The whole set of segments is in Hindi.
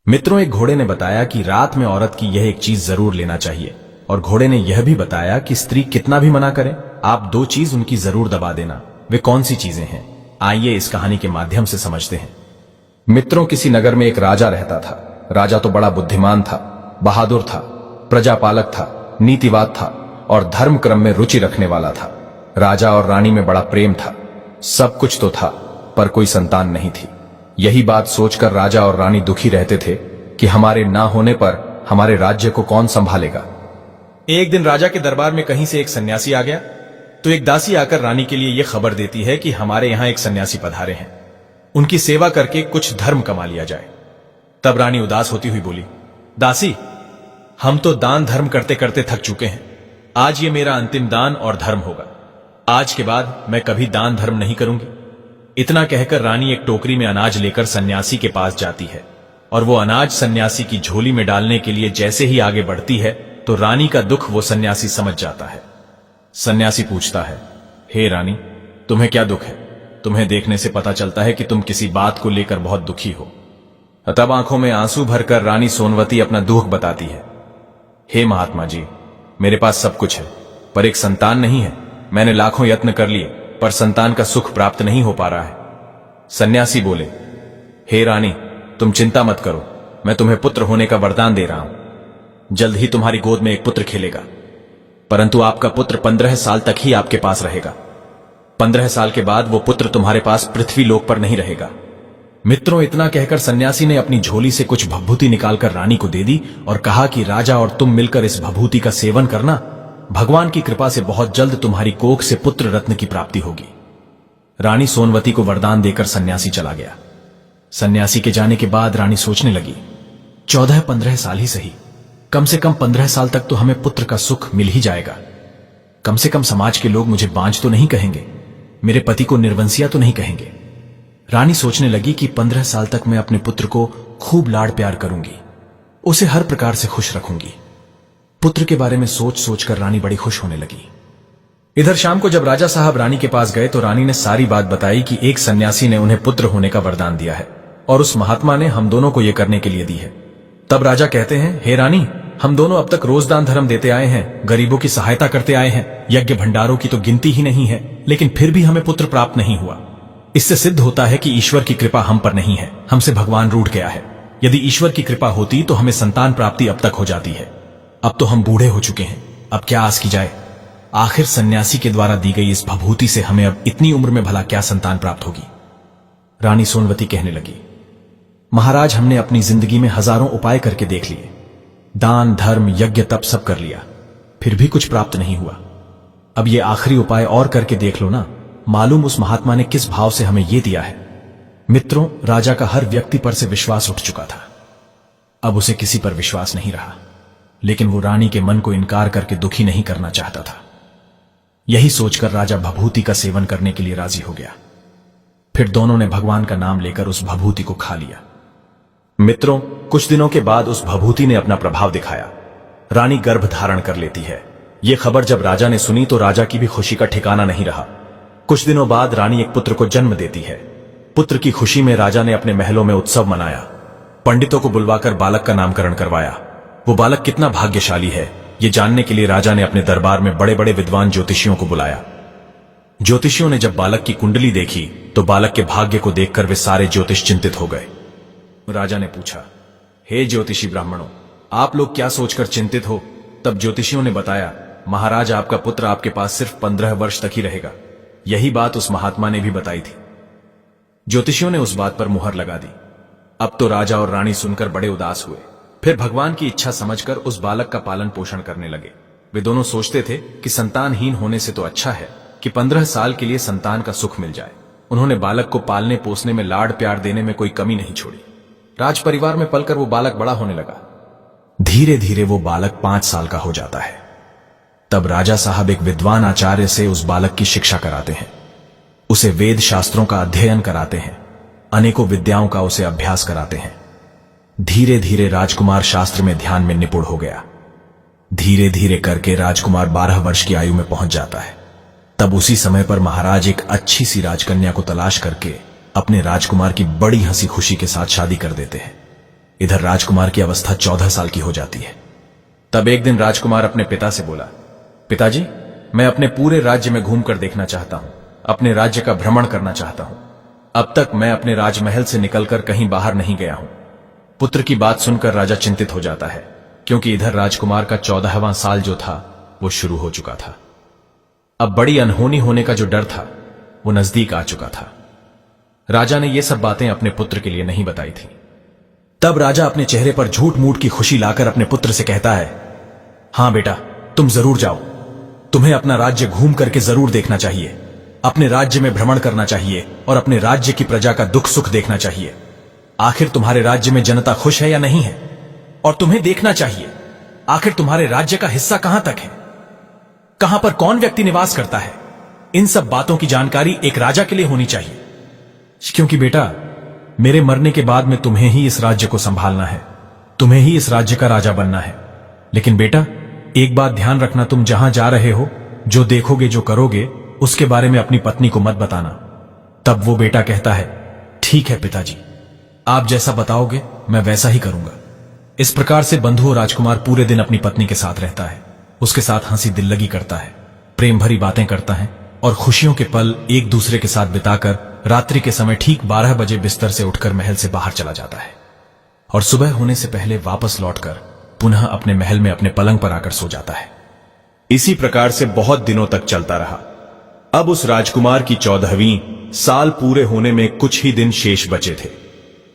मित्रों, एक घोड़े ने बताया कि रात में औरत की यह एक चीज जरूर लेना चाहिए, और घोड़े ने यह भी बताया कि स्त्री कितना भी मना करे, आप दो चीज उनकी जरूर दबा देना। वे कौन सी चीजें हैं, आइए इस कहानी के माध्यम से समझते हैं। मित्रों, किसी नगर में एक राजा रहता था। राजा तो बड़ा बुद्धिमान था, बहादुर था, प्रजापालक था, नीतिवाद था और धर्म क्रम में रुचि रखने वाला था। राजा और रानी में बड़ा प्रेम था, सब कुछ तो था, पर कोई संतान नहीं थी। यही बात सोचकर राजा और रानी दुखी रहते थे कि हमारे ना होने पर हमारे राज्य को कौन संभालेगा। एक दिन राजा के दरबार में कहीं से एक सन्यासी आ गया, तो एक दासी आकर रानी के लिए यह खबर देती है कि हमारे यहां एक सन्यासी पधारे हैं, उनकी सेवा करके कुछ धर्म कमा लिया जाए। तब रानी उदास होती हुई बोली, दासी, हम तो दान धर्म करते करते थक चुके हैं। आज ये मेरा अंतिम दान और धर्म होगा। आज के बाद मैं कभी दान धर्म नहीं करूंगी। इतना कहकर रानी एक टोकरी में अनाज लेकर सन्यासी के पास जाती है, और वो अनाज सन्यासी की झोली में डालने के लिए जैसे ही आगे बढ़ती है तो रानी का दुख वो सन्यासी समझ जाता है। सन्यासी पूछता है, हे रानी, तुम्हें क्या दुख है? तुम्हें देखने से पता चलता है कि तुम किसी बात को लेकर बहुत दुखी हो। तब आंखों में आंसू भरकर रानी सोनवती अपना दुख बताती है। हे महात्मा जी, मेरे पास सब कुछ है, पर एक संतान नहीं है। मैंने लाखों यत्न कर लिए, पर संतान का सुख प्राप्त नहीं हो पा रहा है। सन्यासी बोले, हे रानी, तुम चिंता मत करो, मैं तुम्हें पुत्र होने का वरदान दे रहा हूं। जल्द ही तुम्हारी गोद में एक पुत्र खेलेगा, परंतु आपका पुत्र 15 साल तक ही आपके पास रहेगा। 15 साल के बाद वो पुत्र तुम्हारे पास पृथ्वी लोक पर नहीं रहेगा। मित्रों, इतना कहकर सन्यासी ने अपनी झोली से कुछ भभूति निकालकर रानी को दे दी और कहा कि राजा और तुम मिलकर इस भभूति का सेवन करना। भगवान की कृपा से बहुत जल्द तुम्हारी कोख से पुत्र रत्न की प्राप्ति होगी। रानी सोनवती को वरदान देकर सन्यासी चला गया। सन्यासी के जाने के बाद रानी सोचने लगी, 14-15 साल ही सही, कम से कम 15 साल तक तो हमें पुत्र का सुख मिल ही जाएगा। कम से कम समाज के लोग मुझे बांझ तो नहीं कहेंगे, मेरे पति को निर्वंशिया तो नहीं कहेंगे। रानी सोचने लगी कि 15 साल तक मैं अपने पुत्र को खूब लाड़ प्यार करूंगी, उसे हर प्रकार से खुश रखूंगी। पुत्र के बारे में सोच सोचकर रानी बड़ी खुश होने लगी। इधर शाम को जब राजा साहब रानी के पास गए तो रानी ने सारी बात बताई कि एक सन्यासी ने उन्हें पुत्र होने का वरदान दिया है, और उस महात्मा ने हम दोनों को यह करने के लिए दी है। तब राजा कहते हैं, हे रानी, हम दोनों अब तक रोज दान धर्म देते आए हैं, गरीबों की सहायता करते आए हैं, यज्ञ भंडारों की तो गिनती ही नहीं है, लेकिन फिर भी हमें पुत्र प्राप्त नहीं हुआ। इससे सिद्ध होता है कि ईश्वर की कृपा हम पर नहीं है, हमसे भगवान रूठ गया है। यदि ईश्वर की कृपा होती तो हमें संतान प्राप्ति अब तक हो जाती है। अब तो हम बूढ़े हो चुके हैं, अब क्या आस की जाए। आखिर सन्यासी के द्वारा दी गई इस भभूति से हमें अब इतनी उम्र में भला क्या संतान प्राप्त होगी। रानी सोनवती कहने लगी, महाराज, हमने अपनी जिंदगी में हजारों उपाय करके देख लिए, दान धर्म यज्ञ तप सब कर लिया, फिर भी कुछ प्राप्त नहीं हुआ। अब ये आखिरी उपाय और करके देख लो ना, मालूम उस महात्मा ने किस भाव से हमें ये दिया है। मित्रों, राजा का हर व्यक्ति पर से विश्वास उठ चुका था, अब उसे किसी पर विश्वास नहीं रहा, लेकिन वो रानी के मन को इनकार करके दुखी नहीं करना चाहता था। यही सोचकर राजा भभूति का सेवन करने के लिए राजी हो गया। फिर दोनों ने भगवान का नाम लेकर उस भभूति को खा लिया। मित्रों, कुछ दिनों के बाद उस भभूति ने अपना प्रभाव दिखाया। रानी गर्भ धारण कर लेती है। यह खबर जब राजा ने सुनी तो राजा की भी खुशी का ठिकाना नहीं रहा। कुछ दिनों बाद रानी एक पुत्र को जन्म देती है। पुत्र की खुशी में राजा ने अपने महलों में उत्सव मनाया, पंडितों को बुलवाकर बालक का नामकरण करवाया। वो बालक कितना भाग्यशाली है, ये जानने के लिए राजा ने अपने दरबार में बड़े बड़े विद्वान ज्योतिषियों को बुलाया। ज्योतिषियों ने जब बालक की कुंडली देखी तो बालक के भाग्य को देखकर वे सारे ज्योतिष चिंतित हो गए। राजा ने पूछा, हे ज्योतिषी ब्राह्मणों, आप लोग क्या सोचकर चिंतित हो? तब ज्योतिषियों ने बताया, महाराज, आपका पुत्र आपके पास सिर्फ 15 वर्ष तक ही रहेगा। यही बात उस महात्मा ने भी बताई थी। ज्योतिषियों ने उस बात पर मुहर लगा दी। अब तो राजा और रानी सुनकर बड़े उदास हुए। फिर भगवान की इच्छा समझकर उस बालक का पालन पोषण करने लगे। वे दोनों सोचते थे कि संतानहीन होने से तो अच्छा है कि 15 साल के लिए संतान का सुख मिल जाए। उन्होंने बालक को पालने पोसने में, लाड़ प्यार देने में कोई कमी नहीं छोड़ी। राज परिवार में पलकर वो बालक बड़ा होने लगा। धीरे धीरे वो बालक 5 साल का हो जाता है। तब राजा साहब एक विद्वान आचार्य से उस बालक की शिक्षा कराते हैं, उसे वेद शास्त्रों का अध्ययन कराते हैं, अनेकों विद्याओं का उसे अभ्यास कराते हैं। धीरे धीरे राजकुमार शास्त्र में ध्यान में निपुण हो गया। धीरे धीरे करके राजकुमार 12 वर्ष की आयु में पहुंच जाता है। तब उसी समय पर महाराज एक अच्छी सी राजकन्या को तलाश करके अपने राजकुमार की बड़ी हंसी खुशी के साथ शादी कर देते हैं। इधर राजकुमार की अवस्था 14 साल की हो जाती है। तब एक दिन राजकुमार अपने पिता से बोला, पिताजी, मैं अपने पूरे राज्य में घूमकर देखना चाहता हूं, अपने राज्य का भ्रमण करना चाहता हूं। अब तक मैं अपने राजमहल से निकलकर कहीं बाहर नहीं गया हूं। पुत्र की बात सुनकर राजा चिंतित हो जाता है, क्योंकि इधर राजकुमार का 14वां साल जो था वो शुरू हो चुका था। अब बड़ी अनहोनी होने का जो डर था वो नजदीक आ चुका था। राजा ने ये सब बातें अपने पुत्र के लिए नहीं बताई थी। तब राजा अपने चेहरे पर झूठ मूठ की खुशी लाकर अपने पुत्र से कहता है, हां बेटा, तुम जरूर जाओ। तुम्हें अपना राज्य घूम करके जरूर देखना चाहिए। अपने राज्य में भ्रमण करना चाहिए और अपने राज्य की प्रजा का दुख सुख देखना चाहिए। आखिर तुम्हारे राज्य में जनता खुश है या नहीं है, और तुम्हें देखना चाहिए आखिर तुम्हारे राज्य का हिस्सा कहां तक है, कहां पर कौन व्यक्ति निवास करता है। इन सब बातों की जानकारी एक राजा के लिए होनी चाहिए, क्योंकि बेटा, मेरे मरने के बाद में तुम्हें ही इस राज्य को संभालना है, तुम्हें ही इस राज्य का राजा बनना है। लेकिन बेटा, एक बात ध्यान रखना, तुम जहां जा रहे हो, जो देखोगे, जो करोगे, उसके बारे में अपनी पत्नी को मत बताना। तब वो बेटा कहता है, ठीक है पिताजी, आप जैसा बताओगे मैं वैसा ही करूंगा। इस प्रकार से बंधु और राजकुमार पूरे दिन अपनी पत्नी के साथ रहता है, उसके साथ हंसी दिल्लगी करता है, प्रेम भरी बातें करता है और खुशियों के पल एक दूसरे के साथ बिताकर रात्रि के समय ठीक 12 बजे बिस्तर से उठकर महल से बाहर चला जाता है और सुबह होने से पहले वापस लौटकर पुनः अपने महल में अपने पलंग पर आकर सो जाता है। इसी प्रकार से बहुत दिनों तक चलता रहा। अब उस राजकुमार की 14वीं साल पूरे होने में कुछ ही दिन शेष बचे थे।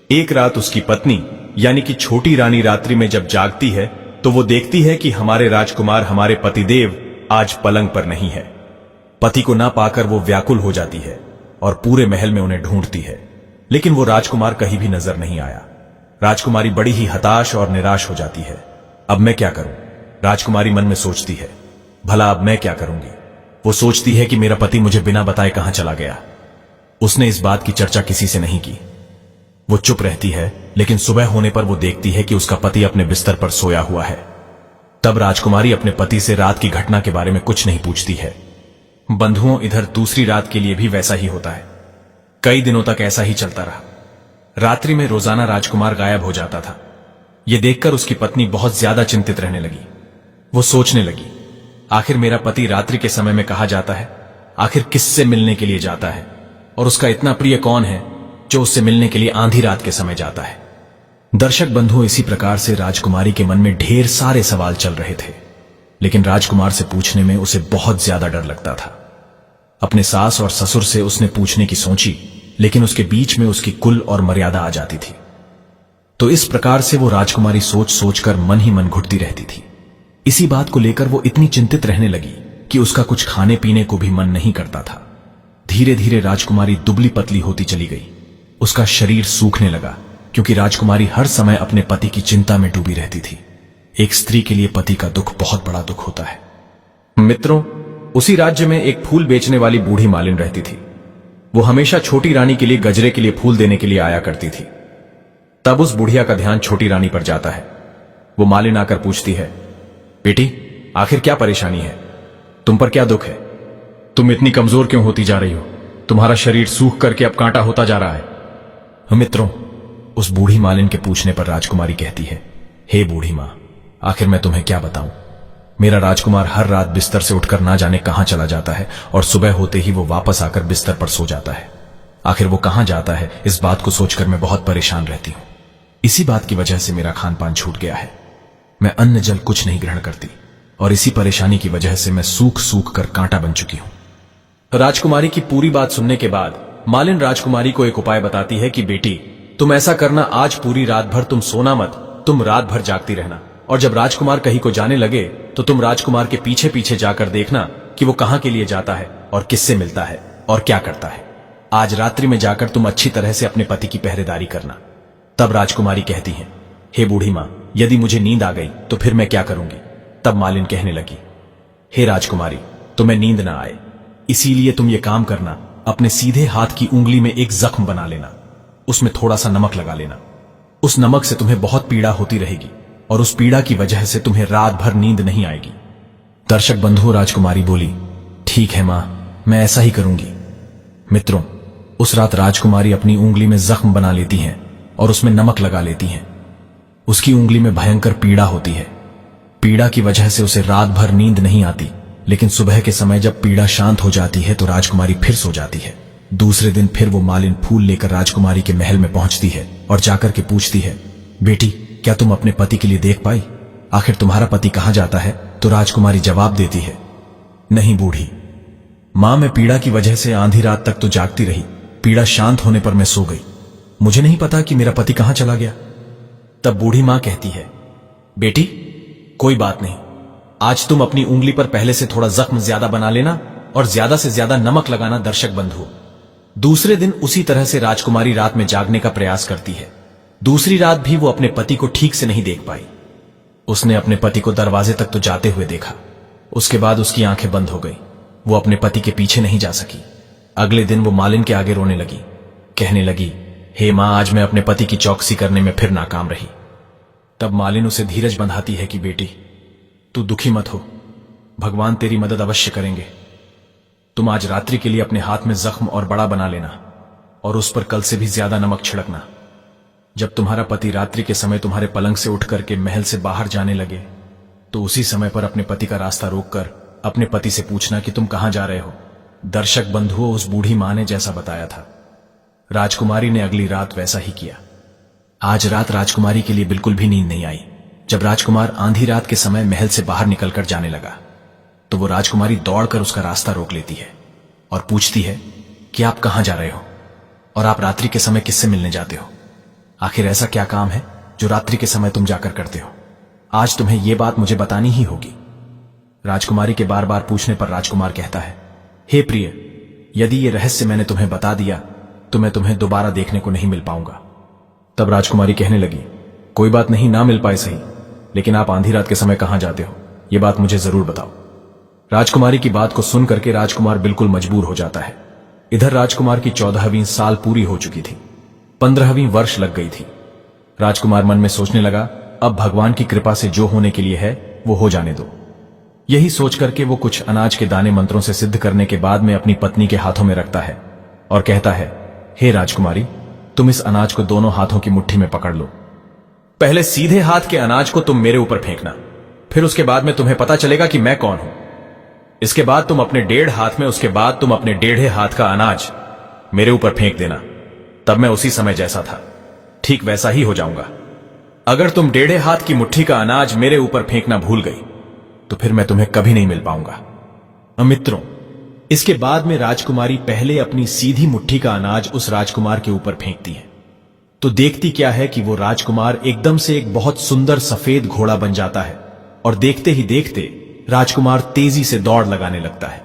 एक रात उसकी पत्नी यानी कि छोटी रानी रात्रि में जब जागती है तो वो देखती है कि हमारे राजकुमार, हमारे पतिदेव आज पलंग पर नहीं है। पति को ना पाकर वो व्याकुल हो जाती है और पूरे महल में उन्हें ढूंढती है, लेकिन वो राजकुमार कहीं भी नजर नहीं आया। राजकुमारी बड़ी ही हताश और निराश हो जाती है। अब मैं क्या करूं? राजकुमारी मन में सोचती है, भला अब मैं क्या करूंगी? वो सोचती है कि मेरा पति मुझे बिना बताए कहां चला गया। उसने इस बात की चर्चा किसी से नहीं की। वो चुप रहती है, लेकिन सुबह होने पर वो देखती है कि उसका पति अपने बिस्तर पर सोया हुआ है। तब राजकुमारी अपने पति से रात की घटना के बारे में कुछ नहीं पूछती है। बंधुओं, इधर दूसरी रात के लिए भी वैसा ही होता है। कई दिनों तक ऐसा ही चलता रहा। रात्रि में रोजाना राजकुमार गायब हो जाता था। यह देखकर उसकी पत्नी बहुत ज्यादा चिंतित रहने लगी। वो सोचने लगी, आखिर मेरा पति रात्रि के समय में कहा जाता है, आखिर किससे मिलने के लिए जाता है, और उसका इतना प्रिय कौन है जो उससे मिलने के लिए आंधी रात के समय जाता है। दर्शक बंधुओं, इसी प्रकार से राजकुमारी के मन में ढेर सारे सवाल चल रहे थे, लेकिन राजकुमार से पूछने में उसे बहुत ज्यादा डर लगता था। अपने सास और ससुर से उसने पूछने की सोची, लेकिन उसके बीच में उसकी कुल और मर्यादा आ जाती थी। तो इस प्रकार से वो राजकुमारी सोच सोचकर मन ही मन घुटती रहती थी। इसी बात को लेकर वो इतनी चिंतित रहने लगी कि उसका कुछ खाने पीने को भी मन नहीं करता था। धीरे धीरे राजकुमारी दुबली पतली होती चली गई। उसका शरीर सूखने लगा, क्योंकि राजकुमारी हर समय अपने पति की चिंता में डूबी रहती थी। एक स्त्री के लिए पति का दुख बहुत बड़ा दुख होता है। मित्रों, उसी राज्य में एक फूल बेचने वाली बूढ़ी मालिन रहती थी। वो हमेशा छोटी रानी के लिए गजरे के लिए फूल देने के लिए आया करती थी। तब उस बुढ़िया का ध्यान छोटी रानी पर जाता है। वो मालिन आकर पूछती है, बेटी, आखिर क्या परेशानी है? तुम पर क्या दुख है? तुम इतनी कमजोर क्यों होती जा रही हो? तुम्हारा शरीर सूख करके अब कांटा होता जा रहा है। मित्रों, उस बूढ़ी मालिन के पूछने पर राजकुमारी कहती है, हे बूढ़ी मां, आखिर मैं तुम्हें क्या बताऊं? मेरा राजकुमार हर रात बिस्तर से उठकर ना जाने कहां चला जाता है और सुबह होते ही वो वापस आकर बिस्तर पर सो जाता है। आखिर वो कहां जाता है, इस बात को सोचकर मैं बहुत परेशान रहती हूं। इसी बात की वजह से मेरा खान पान छूट गया है। मैं अन्न जल कुछ नहीं ग्रहण करती और इसी परेशानी की वजह से मैं सूख सूख कर कांटा बन चुकी हूं। राजकुमारी की पूरी बात सुनने के बाद मालिन राजकुमारी को एक उपाय बताती है कि बेटी, तुम ऐसा करना, आज पूरी रात भर तुम सोना मत, तुम रात भर जागती रहना, और जब राजकुमार कहीं को जाने लगे तो तुम राजकुमार के पीछे पीछे जाकर देखना कि वो कहां के लिए जाता है और किससे मिलता है और क्या करता है। आज रात्रि में जाकर तुम अच्छी तरह से अपने पति की पहरेदारी करना। तब राजकुमारी कहती है, हे बूढ़ी मां, यदि मुझे नींद आ गई तो फिर मैं क्या करूंगी? तब मालिन कहने लगी, हे राजकुमारी, तुम्हें नींद ना आए, इसीलिए तुम ये काम करना, अपने सीधे हाथ की उंगली में एक जख्म बना लेना, उसमें थोड़ा सा नमक लगा लेना। उस नमक से तुम्हें बहुत पीड़ा होती रहेगी और उस पीड़ा की वजह से तुम्हें रात भर नींद नहीं आएगी। दर्शक बंधु, राजकुमारी बोली, ठीक है मां, मैं ऐसा ही करूंगी। मित्रों, उस रात राजकुमारी अपनी उंगली में जख्म बना लेती हैं और उसमें नमक लगा लेती हैं। उसकी उंगली में भयंकर पीड़ा होती है। पीड़ा की वजह से उसे रात भर नींद नहीं आती, लेकिन सुबह के समय जब पीड़ा शांत हो जाती है तो राजकुमारी फिर सो जाती है। दूसरे दिन फिर वो मालिन फूल लेकर राजकुमारी के महल में पहुंचती है और जाकर के पूछती है, बेटी क्या तुम अपने पति के लिए देख पाई? आखिर तुम्हारा पति कहां जाता है? तो राजकुमारी जवाब देती है, नहीं बूढ़ी मां, मैं पीड़ा की वजह से आधी रात तक तो जागती रही, पीड़ा शांत होने पर मैं सो गई, मुझे नहीं पता कि मेरा पति कहां चला गया। तब बूढ़ी मां कहती है, बेटी कोई बात नहीं, आज तुम अपनी उंगली पर पहले से थोड़ा जख्म ज्यादा बना लेना और ज्यादा से ज्यादा नमक लगाना दर्शक बंधु। दूसरे दिन उसी तरह से राजकुमारी रात में जागने का प्रयास करती है। दूसरी रात भी वो अपने पति को ठीक से नहीं देख पाई। उसने अपने पति को दरवाजे तक तो जाते हुए देखा, उसके बाद उसकी आंखें बंद हो गई। वो अपने पति के पीछे नहीं जा सकी। अगले दिन वो मालिन के आगे रोने लगी, कहने लगी, हे मां, आज मैं अपने पति की चौकसी करने में फिर नाकाम रही। तब मालिन उसे धीरज बंधाती है कि बेटी तू दुखी मत हो, भगवान तेरी मदद अवश्य करेंगे। तुम आज रात्रि के लिए अपने हाथ में जख्म और बड़ा बना लेना और उस पर कल से भी ज्यादा नमक छिड़कना। जब तुम्हारा पति रात्रि के समय तुम्हारे पलंग से उठ करके महल से बाहर जाने लगे तो उसी समय पर अपने पति का रास्ता रोककर अपने पति से पूछना कि तुम कहां जा रहे हो। दर्शक बंधुओं, उस बूढ़ी मां ने जैसा बताया था, राजकुमारी ने अगली रात वैसा ही किया। आज रात राजकुमारी के लिए बिल्कुल भी नींद नहीं आई। जब राजकुमार आंधी रात के समय महल से बाहर निकलकर जाने लगा तो वो राजकुमारी दौड़कर उसका रास्ता रोक लेती है और पूछती है कि आप कहां जा रहे हो और आप रात्रि के समय किससे मिलने जाते हो? आखिर ऐसा क्या काम है जो रात्रि के समय तुम जाकर करते हो? आज तुम्हें यह बात मुझे बतानी ही होगी। राजकुमारी के बार बार पूछने पर राजकुमार कहता है, हे प्रिय, यदि यह रहस्य मैंने तुम्हें बता दिया तो मैं तुम्हें दोबारा देखने को नहीं मिल पाऊंगा। तब राजकुमारी कहने लगी, कोई बात नहीं, ना मिल पाए सही, लेकिन आप आंधी रात के समय कहां जाते हो यह बात मुझे जरूर बताओ। राजकुमारी की बात को सुन करके राजकुमार बिल्कुल मजबूर हो जाता है। इधर राजकुमार की 14वीं साल पूरी हो चुकी थी, 15वीं वर्ष लग गई थी। राजकुमार मन में सोचने लगा, अब भगवान की कृपा से जो होने के लिए है वो हो जाने दो। यही सोच करके वो कुछ अनाज के दाने मंत्रों से सिद्ध करने के बाद में अपनी पत्नी के हाथों में रखता है और कहता है, हे राजकुमारी, तुम इस अनाज को दोनों हाथों की मुट्ठी में पकड़ लो। पहले सीधे हाथ के अनाज को तुम मेरे ऊपर फेंकना, फिर उसके बाद में तुम्हें पता चलेगा कि मैं कौन हूं। इसके बाद तुम अपने 1.5 हाथ में, उसके बाद तुम अपने 1.5 हाथ का अनाज मेरे ऊपर फेंक देना। तब मैं उसी समय जैसा था ठीक वैसा ही हो जाऊंगा। अगर तुम 1.5 हाथ की मुट्ठी का अनाज मेरे ऊपर फेंकना भूल गई तो फिर मैं तुम्हें कभी नहीं मिल पाऊंगा। मित्रों, इसके बाद में राजकुमारी पहले अपनी सीधी मुट्ठी का अनाज उस राजकुमार के ऊपर फेंकती है तो देखती क्या है कि वो राजकुमार एकदम से एक बहुत सुंदर सफेद घोड़ा बन जाता है और देखते ही देखते राजकुमार तेजी से दौड़ लगाने लगता है।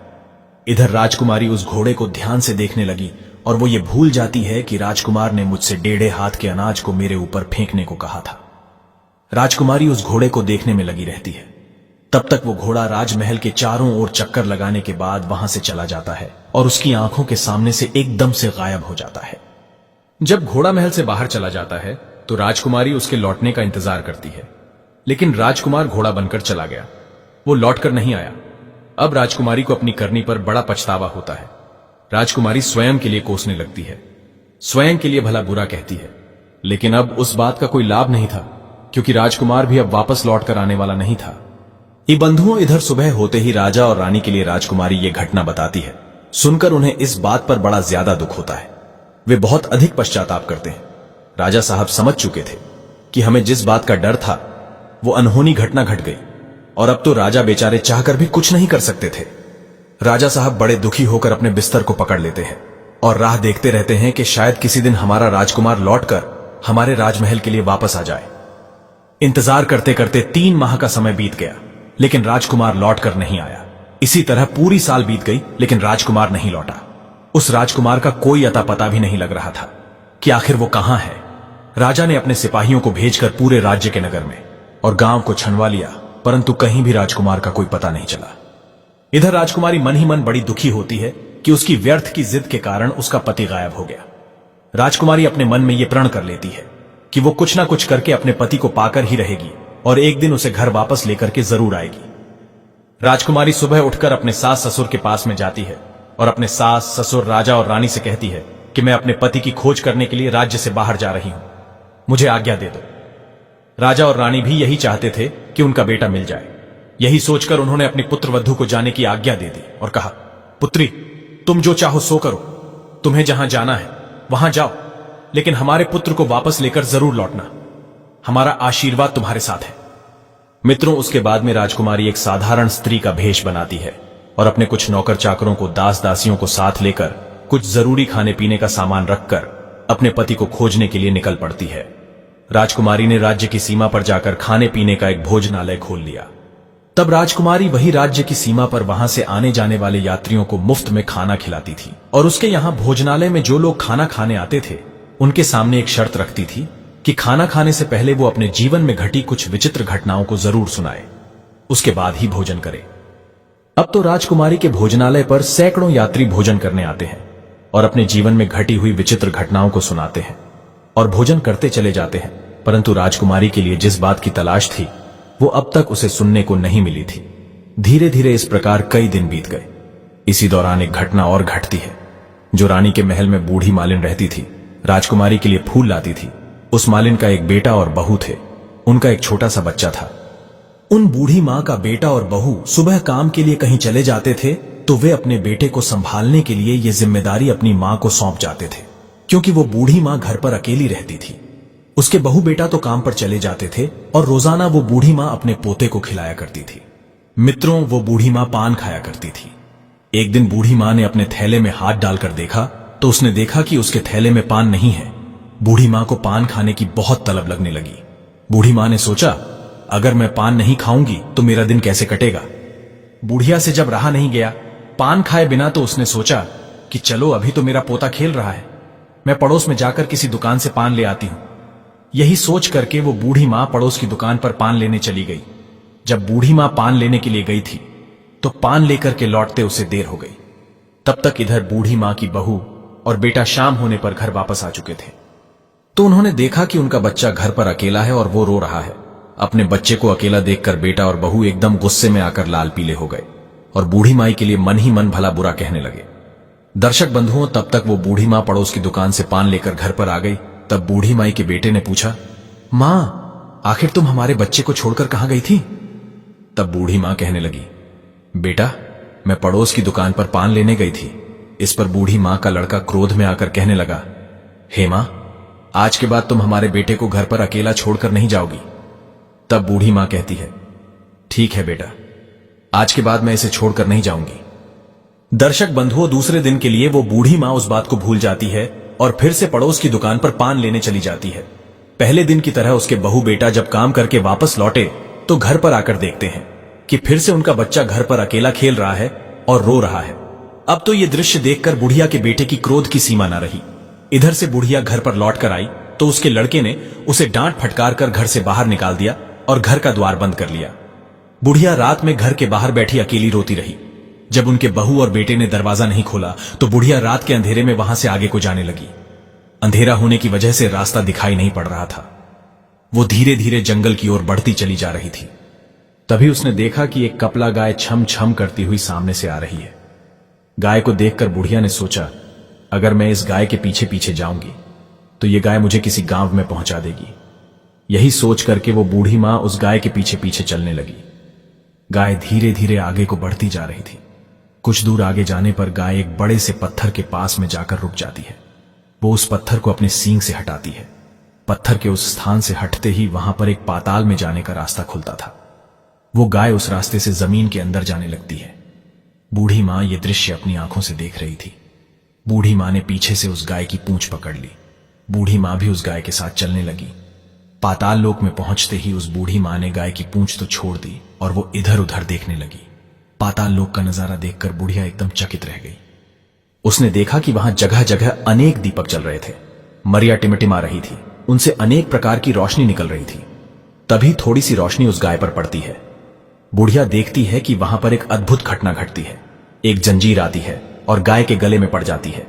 इधर राजकुमारी उस घोड़े को ध्यान से देखने लगी और वो ये भूल जाती है कि राजकुमार ने मुझसे 1.5 हाथ के अनाज को मेरे ऊपर फेंकने को कहा था। राजकुमारी उस घोड़े को देखने में लगी रहती है। तब तक वो घोड़ा राजमहल के चारों ओर चक्कर लगाने के बाद वहां से चला जाता है और उसकी आंखों के सामने से एकदम से गायब हो जाता है। जब घोड़ा महल से बाहर चला जाता है तो राजकुमारी उसके लौटने का इंतजार करती है, लेकिन राजकुमार घोड़ा बनकर चला गया, वो लौटकर नहीं आया। अब राजकुमारी को अपनी करनी पर बड़ा पछतावा होता है। राजकुमारी स्वयं के लिए कोसने लगती है, स्वयं के लिए भला बुरा कहती है, लेकिन अब उस बात का कोई लाभ नहीं था क्योंकि राजकुमार भी अब वापस लौटकर आने वाला नहीं था। ये बंधुओं, इधर सुबह होते ही राजा और रानी के लिए राजकुमारी ये घटना बताती है। सुनकर उन्हें इस बात पर बड़ा ज्यादा दुख होता है। वे बहुत अधिक पश्चाताप करते हैं। राजा साहब समझ चुके थे कि हमें जिस बात का डर था वो अनहोनी घटना घट गई और अब तो राजा बेचारे चाहकर भी कुछ नहीं कर सकते थे। राजा साहब बड़े दुखी होकर अपने बिस्तर को पकड़ लेते हैं और राह देखते रहते हैं कि शायद किसी दिन हमारा राजकुमार लौटकर हमारे राजमहल के लिए वापस आ जाए। इंतजार करते करते 3 माह का समय बीत गया, लेकिन राजकुमार लौटकर नहीं आया। इसी तरह पूरी साल बीत गई, लेकिन राजकुमार नहीं लौटा। उस राजकुमार का कोई अता पता भी नहीं लग रहा था कि आखिर वो कहां है। राजा ने अपने सिपाहियों को भेजकर पूरे राज्य के नगर में और गांव को छनवा लिया, परंतु कहीं भी राजकुमार का कोई पता नहीं चला। इधर राजकुमारी मन ही मन बड़ी दुखी होती है कि उसकी व्यर्थ की जिद के कारण उसका पति गायब हो गया। राजकुमारी अपने मन में यह प्रण कर लेती है कि वो कुछ ना कुछ करके अपने पति को पाकर ही रहेगी और एक दिन उसे घर वापस लेकर के जरूर आएगी। राजकुमारी सुबह उठकर अपने सास ससुर के पास में जाती है और अपने सास ससुर राजा और रानी से कहती है कि मैं अपने पति की खोज करने के लिए राज्य से बाहर जा रही हूं, मुझे आज्ञा दे दो। राजा और रानी भी यही चाहते थे कि उनका बेटा मिल जाए। यही सोचकर उन्होंने अपनी पुत्रवधू को जाने की आज्ञा दे दी और कहा, पुत्री, तुम जो चाहो सो करो, तुम्हें जहां जाना है वहां जाओ, लेकिन हमारे पुत्र को वापस लेकर जरूर लौटना। हमारा आशीर्वाद तुम्हारे साथ है। मित्रों, उसके बाद में राजकुमारी एक साधारण स्त्री का भेष बनाती है और अपने कुछ नौकर चाकरों को, दास दासियों को साथ लेकर कुछ जरूरी खाने पीने का सामान रखकर अपने पति को खोजने के लिए निकल पड़ती है। राजकुमारी ने राज्य की सीमा पर जाकर खाने पीने का एक भोजनालय खोल लिया। तब राजकुमारी वही राज्य की सीमा पर वहां से आने जाने वाले यात्रियों को मुफ्त में खाना खिलाती थी और उसके यहां भोजनालय में जो लोग खाना खाने आते थे उनके सामने एक शर्त रखती थी कि खाना खाने से पहले वो अपने जीवन में घटी कुछ विचित्र घटनाओं को जरूर सुनाए, उसके बाद ही भोजन करे। अब तो राजकुमारी के भोजनालय पर सैकड़ों यात्री भोजन करने आते हैं और अपने जीवन में घटी हुई विचित्र घटनाओं को सुनाते हैं और भोजन करते चले जाते हैं, परंतु राजकुमारी के लिए जिस बात की तलाश थी वो अब तक उसे सुनने को नहीं मिली थी। धीरे धीरे इस प्रकार कई दिन बीत गए। इसी दौरान एक घटना और घटती है। जो रानी के महल में बूढ़ी मालिन रहती थी, राजकुमारी के लिए फूल लाती थी, उस मालिन का एक बेटा और बहू थे। उनका एक छोटा सा बच्चा था। उन बूढ़ी मां का बेटा और बहू सुबह काम के लिए कहीं चले जाते थे तो वे अपने बेटे को संभालने के लिए ये जिम्मेदारी अपनी मां को सौंप जाते थे, क्योंकि वो बूढ़ी मां घर पर अकेली रहती थी। उसके बहू बेटा तो काम पर चले जाते थे और रोजाना वो बूढ़ी मां अपने पोते को खिलाया करती थी। मित्रों, वो बूढ़ी मां पान खाया करती थी। एक दिन बूढ़ी मां ने अपने थैले में हाथ डालकर देखा तो उसने देखा कि उसके थैले में पान नहीं है। बूढ़ी मां को पान खाने की बहुत तलब लगने लगी। बूढ़ी मां ने सोचा, अगर मैं पान नहीं खाऊंगी तो मेरा दिन कैसे कटेगा। बुढ़िया से जब रहा नहीं गया पान खाए बिना, तो उसने सोचा कि चलो अभी तो मेरा पोता खेल रहा है, मैं पड़ोस में जाकर किसी दुकान से पान ले आती हूं। यही सोच करके वो बूढ़ी मां पड़ोस की दुकान पर पान लेने चली गई। जब बूढ़ी मां पान लेने के लिए गई थी तो पान लेकर के लौटते उसे देर हो गई। तब तक इधर बूढ़ी मां की बहू और बेटा शाम होने पर घर वापस आ चुके थे। तो उन्होंने देखा कि उनका बच्चा घर पर अकेला है और वो रो रहा है। अपने बच्चे को अकेला देखकर बेटा और बहू एकदम गुस्से में आकर लाल पीले हो गए और बूढ़ी माई के लिए मन ही मन भला बुरा कहने लगे। दर्शक बंधुओं, तब तक वो बूढ़ी मां पड़ोस की दुकान से पान लेकर घर पर आ गई। तब बूढ़ी माई के बेटे ने पूछा, मां, आखिर तुम हमारे बच्चे को छोड़कर कहां गई थी? तब बूढ़ी मां कहने लगी, बेटा, मैं पड़ोस की दुकान पर पान लेने गई थी। इस पर बूढ़ी मां का लड़का क्रोध में आकर कहने लगा, हे मां, आज के बाद तुम हमारे बेटे को घर पर अकेला छोड़कर नहीं जाओगी। तब बूढ़ी मां कहती है, ठीक है बेटा, आज के बाद मैं इसे छोड़कर नहीं जाऊंगी। दर्शक बंधुओं, दूसरे दिन के लिए वो बूढ़ी मां उस बात को भूल जाती है और फिर से पड़ोस की दुकान पर पान लेने चली जाती है। पहले दिन की तरह उसके बहू बेटा जब काम करके वापस लौटे तो घर पर आकर देखते हैं कि फिर से उनका बच्चा घर पर अकेला खेल रहा है और रो रहा है। अब तो ये दृश्य देखकर बुढ़िया के बेटे की क्रोध की सीमा न रही। इधर से बुढ़िया घर पर लौट कर आई तो उसके लड़के ने उसे डांट फटकार कर घर से बाहर निकाल दिया और घर का द्वार बंद कर लिया। बुढ़िया रात में घर के बाहर बैठी अकेली रोती रही। जब उनके बहू और बेटे ने दरवाजा नहीं खोला तो बुढ़िया रात के अंधेरे में वहां से आगे को जाने लगी। अंधेरा होने की वजह से रास्ता दिखाई नहीं पड़ रहा था। वो धीरे धीरे जंगल की ओर बढ़ती चली जा रही थी। तभी उसने देखा कि एक कपला गाय छम छम करती हुई सामने से आ रही है। गाय को देखकर बुढ़िया ने सोचा, अगर मैं इस गाय के पीछे पीछे जाऊंगी तो ये गाय मुझे किसी गांव में पहुंचा देगी। यही सोच करके वो बूढ़ी मां उस गाय के पीछे पीछे चलने लगी। गाय धीरे धीरे आगे को बढ़ती जा रही थी। कुछ दूर आगे जाने पर गाय एक बड़े से पत्थर के पास में जाकर रुक जाती है। वो उस पत्थर को अपने सींग से हटाती है। पत्थर के उस स्थान से हटते ही वहां पर एक पाताल में जाने का रास्ता खुलता था। वो गाय उस रास्ते से जमीन के अंदर जाने लगती है। बूढ़ी मां ये दृश्य अपनी आंखों से देख रही थी। बूढ़ी मां ने पीछे से उस गाय की पूंछ पकड़ ली। बूढ़ी मां भी उस गाय के साथ चलने लगी। पाताल लोक में पहुंचते ही उस बूढ़ी मां ने गाय की पूंछ तो छोड़ दी और वो इधर उधर देखने लगी। पाताल लोक का नजारा देखकर बुढ़िया एकदम चकित रह गई। उसने देखा कि वहां जगह जगह अनेक दीपक चल रहे थे। मरिया टिमटिमा रही थी, उनसे अनेक प्रकार की रोशनी निकल रही थी। तभी थोड़ी सी रोशनी उस गाय पर पड़ती है। बुढ़िया देखती है कि वहां पर एक अद्भुत घटना घटती है। एक जंजीर आती है और गाय के गले में पड़ जाती है।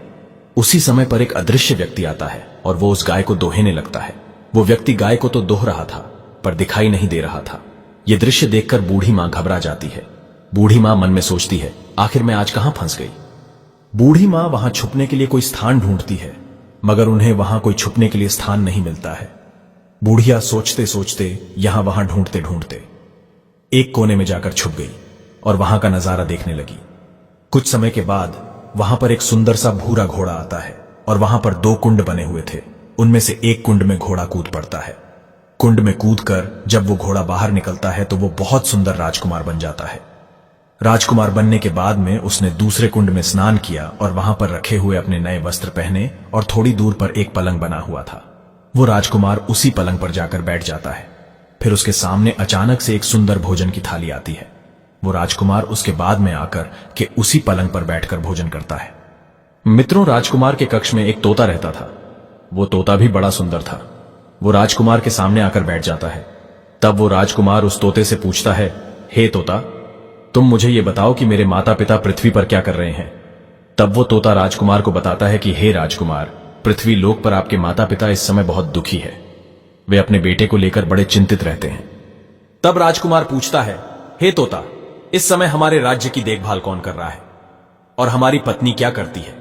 उसी समय पर एक अदृश्य व्यक्ति आता है और वो उस गाय को दोहने लगता है। वो व्यक्ति गाय को तो दोह रहा था पर दिखाई नहीं दे रहा था। ये दृश्य देखकर बूढ़ी मां घबरा जाती है। बूढ़ी मां मन में सोचती है, आखिर मैं आज कहां फंस गई। बूढ़ी मां वहां छुपने के लिए कोई स्थान ढूंढती है, मगर उन्हें वहां कोई छुपने के लिए स्थान नहीं मिलता है। बूढ़िया सोचते सोचते यहां वहां ढूंढते ढूंढते एक कोने में जाकर छुप गई और वहां का नजारा देखने लगी। कुछ समय के बाद वहां पर एक सुंदर सा भूरा घोड़ा आता है और वहां पर 2 कुंड बने हुए थे। उनमें से एक कुंड में घोड़ा कूद पड़ता है। कुंड में कूदकर जब वो घोड़ा बाहर निकलता है तो वो बहुत सुंदर राजकुमार बन जाता है। राजकुमार बनने के बाद में उसने दूसरे कुंड में स्नान किया और वहां पर रखे हुए अपने नए वस्त्र पहने और थोड़ी दूर पर एक पलंग बना हुआ था। वो राजकुमार उसी पलंग पर जाकर बैठ जाता है। फिर उसके सामने अचानक से एक सुंदर भोजन की थाली आती है। वो राजकुमार उसके बाद में आकर के उसी पलंग पर बैठकर भोजन करता है। मित्रों, राजकुमार के कक्ष में एक तोता रहता था। वो तोता भी बड़ा सुंदर था। वो राजकुमार के सामने आकर बैठ जाता है। तब वो राजकुमार उस तोते से पूछता है, हे तोता, तुम मुझे ये बताओ कि मेरे माता पिता पृथ्वी पर क्या कर रहे हैं। तब वो तोता राजकुमार को बताता है कि हे राजकुमार, पृथ्वी लोक पर आपके माता पिता इस समय बहुत दुखी है। वे अपने बेटे को लेकर बड़े चिंतित रहते हैं। तब राजकुमार पूछता है, हे तोता, इस समय हमारे राज्य की देखभाल कौन कर रहा है और हमारी पत्नी क्या करती है।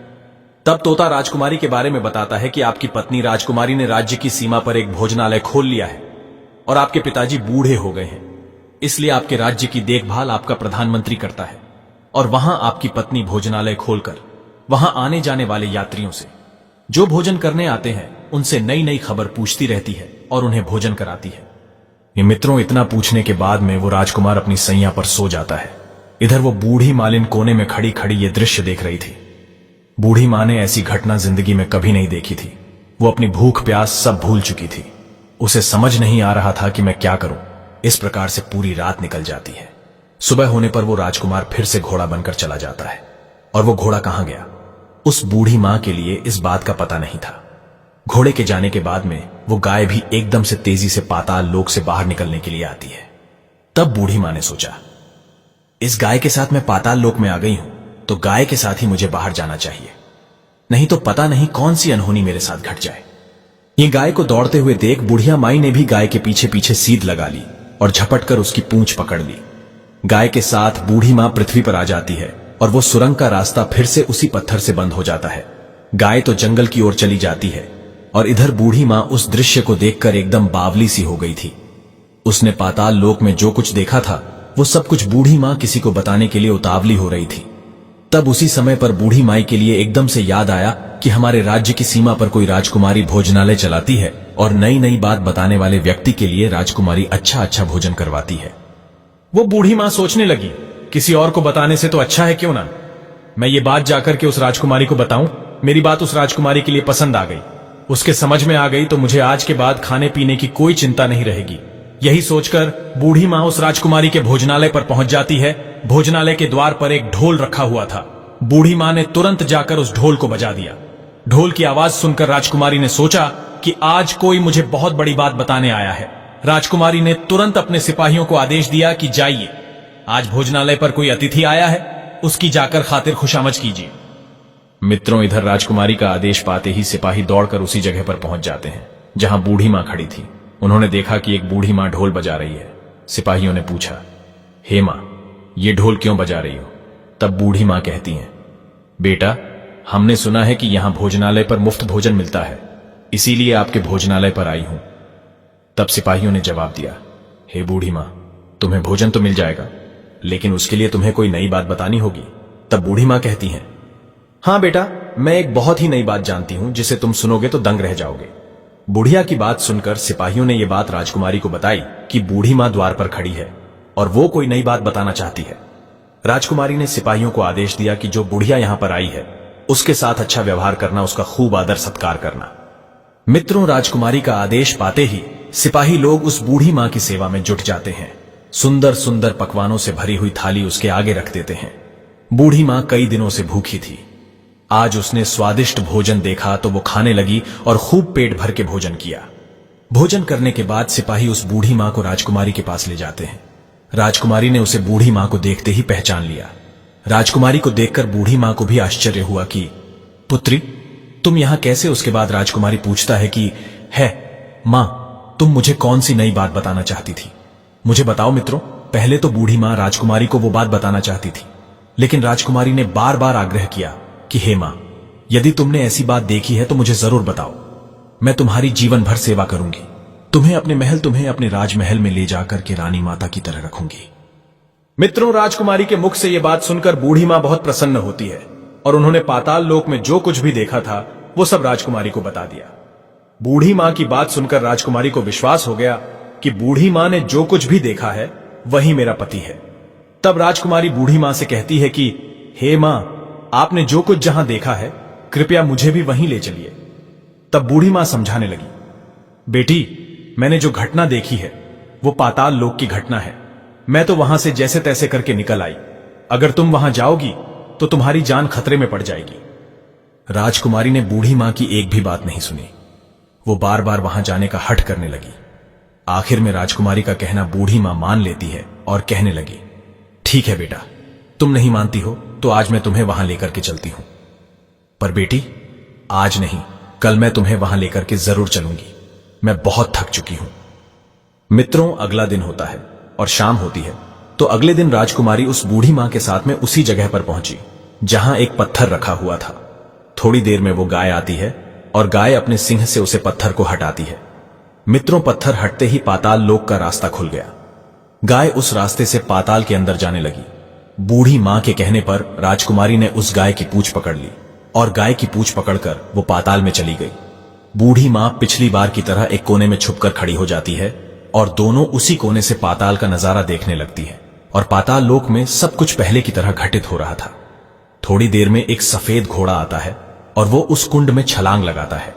तब तोता राजकुमारी के बारे में बताता है कि आपकी पत्नी राजकुमारी ने राज्य की सीमा पर एक भोजनालय खोल लिया है और आपके पिताजी बूढ़े हो गए हैं, इसलिए आपके राज्य की देखभाल आपका प्रधानमंत्री करता है। और वहां आपकी पत्नी भोजनालय खोलकर वहां आने जाने वाले यात्रियों से, जो भोजन करने आते हैं, उनसे नई नई खबर पूछती रहती है और उन्हें भोजन कराती है। ये मित्रों, इतना पूछने के बाद में वो राजकुमार अपनी सैया पर सो जाता है। इधर वो बूढ़ी मालिन कोने में खड़ी खड़ी ये दृश्य देख रही थी। बूढ़ी मां ने ऐसी घटना जिंदगी में कभी नहीं देखी थी। वो अपनी भूख प्यास सब भूल चुकी थी। उसे समझ नहीं आ रहा था कि मैं क्या करूं। इस प्रकार से पूरी रात निकल जाती है। सुबह होने पर वो राजकुमार फिर से घोड़ा बनकर चला जाता है। और वो घोड़ा कहां गया, उस बूढ़ी मां के लिए इस बात का पता नहीं था। घोड़े के जाने के बाद में वो गाय भी एकदम से तेजी से पाताल लोक से बाहर निकलने के लिए आती है। तब बूढ़ी मां ने सोचा, इस गाय के साथ मैं पाताल लोक में आ गई हूं, तो गाय के साथ ही मुझे बाहर जाना चाहिए, नहीं तो पता नहीं कौन सी अनहोनी मेरे साथ घट जाए। ये गाय को दौड़ते हुए देख बुढ़िया माई ने भी गाय के पीछे पीछे सीध लगा ली और झपटकर उसकी पूंछ पकड़ ली। गाय के साथ बूढ़ी मां पृथ्वी पर आ जाती है और वो सुरंग का रास्ता फिर से उसी पत्थर से बंद हो जाता है। गाय तो जंगल की ओर चली जाती है और इधर बूढ़ी मां उस दृश्य को देखकर एकदम बावली सी हो गई थी। उसने पाताल लोक में जो कुछ देखा था वो सब कुछ बूढ़ी मां किसी को बताने के लिए उतावली हो रही थी। तब उसी समय पर बूढ़ी माई के लिए एकदम से याद आया कि हमारे राज्य की सीमा पर कोई राजकुमारी भोजनालय चलाती है और नई नई बात बताने वाले व्यक्ति के लिए राजकुमारी अच्छा अच्छा भोजन करवाती है। वो बूढ़ी मां सोचने लगी, किसी और को बताने से तो अच्छा है क्यों ना मैं ये बात जाकर के उस राजकुमारी को बताऊं। मेरी बात उस राजकुमारी के लिए पसंद आ गई, उसके समझ में आ गई तो मुझे आज के बाद खाने पीने की कोई चिंता नहीं रहेगी। यही सोचकर बूढ़ी मां उस राजकुमारी के भोजनालय पर पहुंच जाती है। भोजनालय के द्वार पर एक ढोल रखा हुआ था। बूढ़ी मां ने तुरंत जाकर उस ढोल को बजा दिया। ढोल की आवाज सुनकर राजकुमारी ने सोचा कि आज कोई मुझे बहुत बड़ी बात बताने आया है। राजकुमारी ने तुरंत अपने सिपाहियों को आदेश दिया कि जाइए, आज भोजनालय पर कोई अतिथि आया है, उसकी जाकर खातिर खुशामद कीजिए। मित्रों, इधर राजकुमारी का आदेश पाते ही सिपाही दौड़कर उसी जगह पर पहुंच जाते हैं जहां बूढ़ी मां खड़ी थी। उन्होंने देखा कि एक बूढ़ी मां ढोल बजा रही है। सिपाहियों ने पूछा, हे मां, ये ढोल क्यों बजा रही हो। तब बूढ़ी मां कहती हैं, बेटा, हमने सुना है कि यहां भोजनालय पर मुफ्त भोजन मिलता है, इसीलिए आपके भोजनालय पर आई हूं। तब सिपाहियों ने जवाब दिया, हे बूढ़ी मां, तुम्हें भोजन तो मिल जाएगा, लेकिन उसके लिए तुम्हें कोई नई बात बतानी होगी। तब बूढ़ी मां कहती हैं, हां बेटा, मैं एक बहुत ही नई बात जानती हूं जिसे तुम सुनोगे तो दंग रह जाओगे। बुढ़िया की बात सुनकर सिपाहियों ने यह बात राजकुमारी को बताई कि बूढ़ी मां द्वार पर खड़ी है और वो कोई नई बात बताना चाहती है। राजकुमारी ने सिपाहियों को आदेश दिया कि जो बुढ़िया यहां पर आई है उसके साथ अच्छा व्यवहार करना, उसका खूब आदर सत्कार करना। मित्रों, राजकुमारी का आदेश पाते ही सिपाही लोग उस बूढ़ी मां की सेवा में जुट जाते हैं। सुंदर सुंदर पकवानों से भरी हुई थाली उसके आगे रख देते हैं। बूढ़ी मां कई दिनों से भूखी थी। आज उसने स्वादिष्ट भोजन देखा तो वो खाने लगी और खूब पेट भर के भोजन किया। भोजन करने के बाद सिपाही उस बूढ़ी मां को राजकुमारी के पास ले जाते हैं। राजकुमारी ने उसे बूढ़ी मां को देखते ही पहचान लिया। राजकुमारी को देखकर बूढ़ी मां को भी आश्चर्य हुआ कि पुत्री, तुम यहां कैसे। उसके बाद राजकुमारी पूछता है कि है मां, तुम मुझे कौन सी नई बात बताना चाहती थी, मुझे बताओ। मित्रों, पहले तो बूढ़ी मां राजकुमारी को वो बात बताना चाहती थी, लेकिन राजकुमारी ने बार बार आग्रह किया कि हे मां, यदि तुमने ऐसी बात देखी है तो मुझे जरूर बताओ, मैं तुम्हारी जीवन भर सेवा करूंगी। तुम्हें अपने राजमहल में ले जाकर के रानी माता की तरह रखूंगी। मित्रों, राजकुमारी के मुख से यह बात सुनकर बूढ़ी मां बहुत प्रसन्न होती है और उन्होंने पाताल लोक में जो कुछ भी देखा था वो सब राजकुमारी को बता दिया। बूढ़ी मां की बात सुनकर राजकुमारी को विश्वास हो गया कि बूढ़ी मां ने जो कुछ भी देखा है वही मेरा पति है। तब राजकुमारी बूढ़ी मां से कहती है कि हे मां, आपने जो कुछ जहां देखा है कृपया मुझे भी वहीं ले चलिए। तब बूढ़ी मां समझाने लगी, बेटी, मैंने जो घटना देखी है वो पाताल लोक की घटना है। मैं तो वहां से जैसे तैसे करके निकल आई। अगर तुम वहां जाओगी तो तुम्हारी जान खतरे में पड़ जाएगी। राजकुमारी ने बूढ़ी मां की एक भी बात नहीं सुनी। वो बार बार वहां जाने का हठ करने लगी। आखिर में राजकुमारी का कहना बूढ़ी मां मान लेती है और कहने लगी, ठीक है बेटा, तुम नहीं मानती हो तो आज मैं तुम्हें वहां लेकर के चलती हूं। पर बेटी, आज नहीं, कल मैं तुम्हें वहां लेकर के जरूर चलूंगी। मैं बहुत थक चुकी हूं। मित्रों, अगला दिन होता है और शाम होती है। तो अगले दिन राजकुमारी उस बूढ़ी मां के साथ में उसी जगह पर पहुंची जहां एक पत्थर रखा हुआ था। थोड़ी देर में वो गाय आती है और गाय अपने सिंह से उसे पत्थर को हटाती है। मित्रों, पत्थर हटते ही पाताल लोक का रास्ता खुल गया। गाय उस रास्ते से पाताल के अंदर जाने लगी। बूढ़ी मां के कहने पर राजकुमारी ने उस गाय की पूंछ पकड़ ली और गाय की पूंछ पकड़कर वो पाताल में चली गई। बूढ़ी मां पिछली बार की तरह एक कोने में छुपकर खड़ी हो जाती है और दोनों उसी कोने से पाताल का नजारा देखने लगती है। और पाताल लोक में सब कुछ पहले की तरह घटित हो रहा था। थोड़ी देर में एक सफेद घोड़ा आता है और वो उस कुंड में छलांग लगाता है।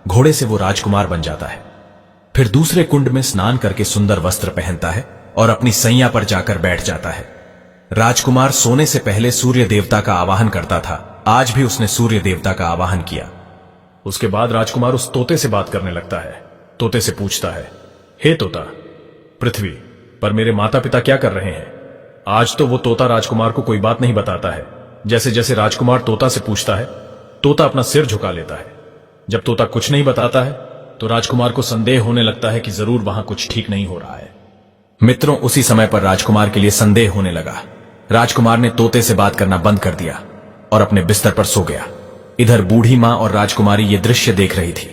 घोड़े से वो राजकुमार बन जाता है। फिर दूसरे कुंड में स्नान करके सुंदर वस्त्र पहनता है और अपनी सैया पर जाकर बैठ जाता है। राजकुमार सोने से पहले सूर्य देवता का आवाहन करता था। आज भी उसने सूर्य देवता का आवाहन किया। उसके बाद राजकुमार उस तोते से बात करने लगता है। तोते से पूछता है, हे तोता, पृथ्वी पर मेरे माता पिता क्या कर रहे हैं? आज तो वो तोता राजकुमार को कोई बात नहीं बताता है। जैसे जैसे राजकुमार तोता से पूछता है, तोता अपना सिर झुका लेता है। जब तोता कुछ नहीं बताता है तो राजकुमार को संदेह होने लगता है कि जरूर वहां कुछ ठीक नहीं हो रहा है। मित्रों, उसी समय पर राजकुमार के लिए संदेह होने लगा। राजकुमार ने तोते से बात करना बंद कर दिया और अपने बिस्तर पर सो गया। इधर बूढ़ी मां और राजकुमारी ये दृश्य देख रही थी।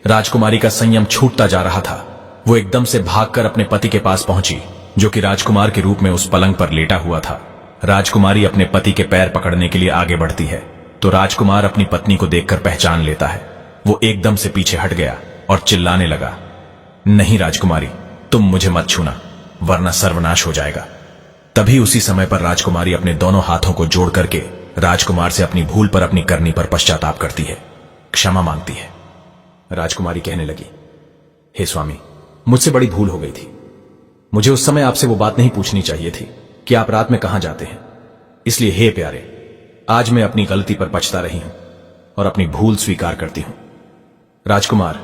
राजकुमारी का संयम छूटता जा रहा था। वो एकदम से भागकर अपने पति के पास पहुंची, जो कि राजकुमार के रूप में उस पलंग पर लेटा हुआ था। राजकुमारी अपने पति के पैर पकड़ने के लिए आगे बढ़ती है तो राजकुमार अपनी पत्नी को देखकर पहचान लेता है। वो एकदम से पीछे हट गया और चिल्लाने लगा, नहीं राजकुमारी, तुम मुझे मत छूना वरना सर्वनाश हो जाएगा। तभी उसी समय पर राजकुमारी अपने दोनों हाथों को जोड़ करके राजकुमार से अपनी भूल पर, अपनी करनी पर पश्चाताप करती है, क्षमा मांगती है। राजकुमारी कहने लगी, हे स्वामी, मुझसे बड़ी भूल हो गई थी। मुझे उस समय आपसे वो बात नहीं पूछनी चाहिए थी कि आप रात में कहां जाते हैं। इसलिए हे प्यारे, आज मैं अपनी गलती पर पछता रही हूं और अपनी भूल स्वीकार करती हूं। राजकुमार,